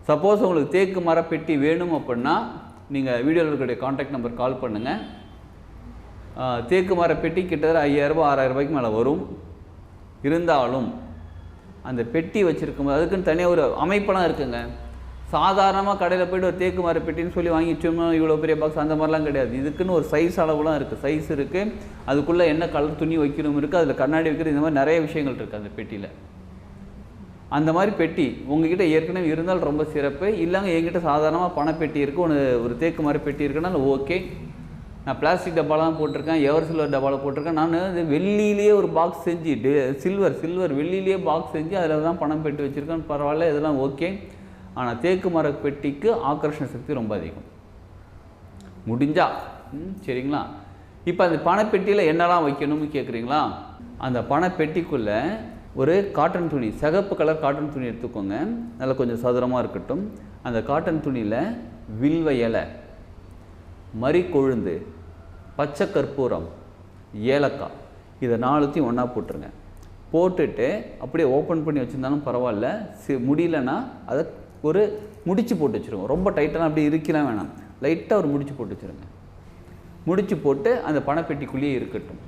Suppose உங்களுக்கு தேக்கு மர பெட்டி வேணும் அப்படின்னா நீங்கள் வீடியோவில் இருக்கக்கூடிய கான்டாக்ட் நம்பர் கால் பண்ணுங்கள். தேக்கு மர பெட்டி கிட்டத்தட்ட 5000 ரூபாய் 6000 ரூபாய்க்கு மேலே வரும். இருந்தாலும் அந்த பெட்டி வச்சுருக்கும்போது அதுக்குன்னு தனியாக ஒரு அமைப்பெல்லாம் இருக்குங்க. சாதாரணமாக கடையில் போய்ட்டு ஒரு தேக்கு மர பெட்டின்னு சொல்லி வாங்கிச்சோம்னா இவ்வளோ பெரிய பாக்ஸ் அந்த மாதிரிலாம் கிடையாது. இதுக்குன்னு ஒரு சைஸ் அளவுலாம் இருக்குது, சைஸ் இருக்குது, அதுக்குள்ளே என்ன கலர் துணி வைக்கணும் இருக்குது, அதில் கண்ணாடி வைக்கிறது, இந்த மாதிரி நிறைய விஷயங்கள் இருக்குது அந்த பெட்டியில். அந்த மாதிரி பெட்டி உங்ககிட்ட ஏற்கனவே இருந்தால் ரொம்ப சிறப்பு. இல்லைங்க என்கிட்ட சாதாரணமாக பணப்பெட்டி இருக்குது, ஒரு தேக்கு மர பெட்டி இருக்குன்னா ஓகே. நான் பிளாஸ்டிக் டப்பாலாம் போட்டிருக்கேன், எவர் சில்வர் டப்பாவில் போட்டிருக்கேன். நான் வெள்ளியிலேயே ஒரு பாக்ஸ் செஞ்சு சில்வர் வெள்ளியிலேயே பாக்ஸ் செஞ்சு அதில் தான் பணம் பெட்டி வச்சுருக்கேன், பரவாயில்ல, இதெல்லாம் ஓகே. ஆனால் தேக்கு மர பெட்டிக்கு ஆக்கர்ஷண சக்தி ரொம்ப அதிகம் முடிஞ்சா. சரிங்களா? இப்போ அந்த பணப்பெட்டியில் என்னெல்லாம் வைக்கணும்னு கேட்குறீங்களா? அந்த பணப்பெட்டிக்குள்ளே ஒரு காட்டன் துணி, சிகப்பு கலர் காட்டன் துணி எடுத்துக்கோங்க, நல்லா கொஞ்சம் சதுரமாக இருக்கட்டும். அந்த காட்டன் துணியில் வில்வ இலை, மறிக்கொழுந்து, பச்சை கற்பூரம், ஏலக்காய், இதை 4த்தையும் ஒன்றா போட்டுருங்க. போட்டுட்டு அப்படியே ஓப்பன் பண்ணி வச்சுருந்தாலும் பரவாயில்ல, முடியலன்னா அதை ஒரு முடிச்சு போட்டு வச்சுருங்க. ரொம்ப டைட்டாக அப்படி இருக்கலாம் வேணாம், லைட்டாக ஒரு முடிச்சு போட்டு வச்சுருங்க. முடிச்சு போட்டு அந்த பணப்பெட்டிக்குள்ளேயே இருக்கட்டும்.